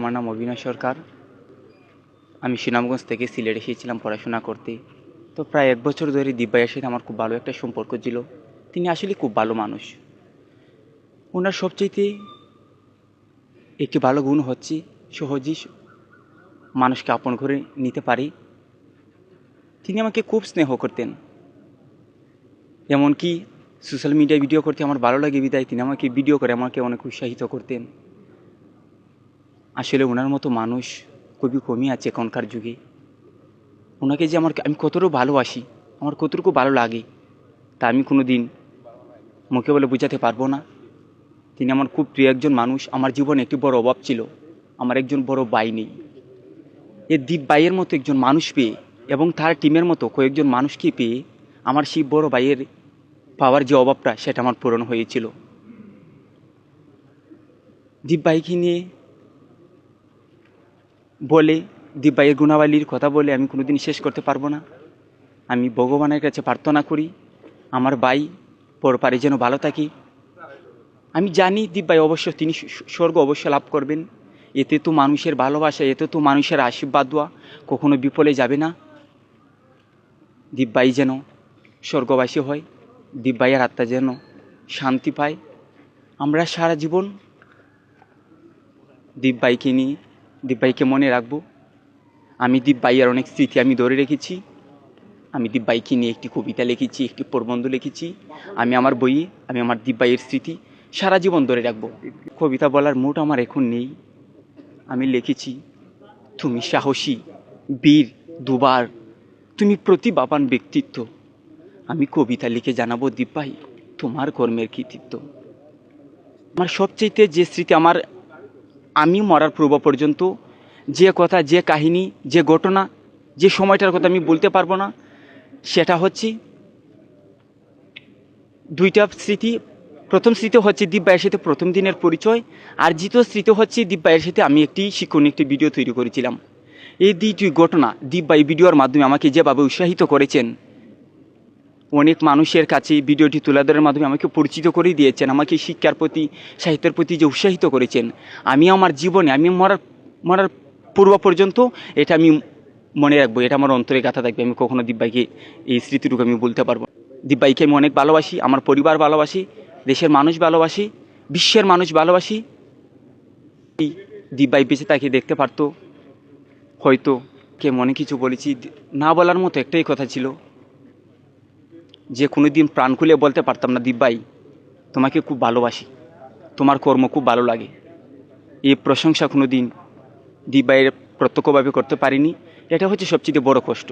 আমার নাম অভিনয় সরকার। আমি সুনামগঞ্জ থেকে সিলেট এসেছিলাম পড়াশোনা করতে। তো প্রায় 1 বছর ধরে দীপ ভাইয়ের সাথে আমার খুব ভালো একটা সম্পর্ক ছিল। তিনি আসলে খুব ভালো মানুষ। ওনার সবচাইতে একটি ভালো গুণ হচ্ছে সহজেই মানুষকে আপন করে নিতে পারে। তিনি আমাকে খুব স্নেহ করতেন। এমনকি সোশ্যাল মিডিয়ায় ভিডিও করতে আমার ভালো লাগে বিধায় তিনি আমাকে ভিডিও করে আমাকে অনেক উৎসাহিত করতেন। আসলে ওনার মতো মানুষ খুবই কমই আছে এখনকার যুগে। ওনাকে যে আমি কতটুকু ভালোবাসি, আমার কতটুকু ভালো লাগে, তা আমি কোনো দিন মুখে বলে বোঝাতে পারবো না। তিনি আমার খুব প্রিয় একজন মানুষ। আমার জীবনে একটি বড় অভাব ছিল, আমার একজন বড় ভাই নেই। এই দীপ ভাইয়ের মতো একজন মানুষ পেয়ে এবং তার টিমের মতো কয়েকজন মানুষকে পেয়ে আমার সেই বড় ভাইয়ের পাওয়ার যে অভাবটা সেটা আমার পূরণ হয়েছিল। দীপ ভাইকে নিয়ে বলে, দীপ ভাইয়ের গুণাবলীর কথা বলে আমি কোনোদিন শেষ করতে পারবো না। আমি ভগবানের কাছে প্রার্থনা করি আমার ভাই পরপারে যেন ভালো থাকি। আমি জানি দীপ ভাই অবশ্য তিনি স্বর্গ অবশ্য লাভ করবেন। এতে তো মানুষের ভালোবাসা, এতে তো মানুষের আশীর্বাদ দেওয়া কখনো বিফলে যাবে না। দীপ ভাই যেন স্বর্গবাসী হয়, দীপ ভাইয়ের আত্মা যেন শান্তি পায়। আমরা সারা জীবন দীপ ভাইকে মনে রাখবো। আমি দীপ ভাইয়ের অনেক স্মৃতি আমি ধরে রেখেছি। আমি দীপ ভাইকে নিয়ে একটি কবিতা লিখেছি, একটি প্রবন্ধ লিখেছি। আমি আমার বইয়ে আমি আমার দীপ ভাইয়ের স্মৃতি সারা জীবন ধরে রাখবো। কবিতা বলার মুড আমার এখন নেই। আমি লিখেছি, তুমি সাহসী বীর দুবার, তুমি প্রতিভাবান ব্যক্তিত্ব। আমি কবিতা লিখে জানাবো দীপ ভাই তোমার কর্মের কৃতিত্ব। আমার সবচেয়ে যে স্মৃতি আমি মরার পূর্ব পর্যন্ত যে কথা, যে কাহিনী, যে ঘটনা, যে সময়টার কথা আমি বলতে পারবো না, সেটা হচ্ছে দুইটা স্মৃতি। প্রথম স্মৃতি হচ্ছে দীপ ভাইয়ের সাথে প্রথম দিনের পরিচয়, আর দ্বিতীয় স্মৃতি হচ্ছে দীপ ভাইয়ের সাথে আমি একটি শিক্ষণীয় একটি ভিডিও তৈরি করেছিলাম। এই দুইটি ঘটনা দীপ ভাই ভিডিওর মাধ্যমে আমাকে যেভাবে উৎসাহিত করেছেন, অনেক মানুষের কাছে ভিডিওটি তুলে ধরার মাধ্যমে আমাকে পরিচিত করে দিয়েছেন, আমাকে শিক্ষার প্রতি, সাহিত্যের প্রতি যে উৎসাহিত করেছেন, আমি আমার জীবনে আমি মরার পূর্ব পর্যন্ত এটা আমি মনে রাখবো। এটা আমার অন্তরে গাথা থাকবে। আমি কখনো দীপ ভাইকে এই স্মৃতিটুকু আমি বলতে পারবো। দীপ ভাইকে আমি অনেক ভালোবাসি, আমার পরিবার ভালোবাসি, দেশের মানুষ ভালোবাসি, বিশ্বের মানুষ ভালোবাসি। দীপ ভাই বেঁচে তাকে দেখতে পারতো হয়তো কে মনে কিছু বলেছি, না বলার মতো একটাই কথা ছিল যে কোনোদিন প্রাণ খুলে বলতে পারতাম না, দীপ ভাই তোমাকে খুব ভালোবাসি, তোমার কর্ম খুব ভালো লাগে। এই প্রশংসা কোনোদিন দীপ ভাইয়ের প্রত্যক্ষভাবে করতে পারিনি। এটা হচ্ছে সবচেয়ে বড় কষ্ট।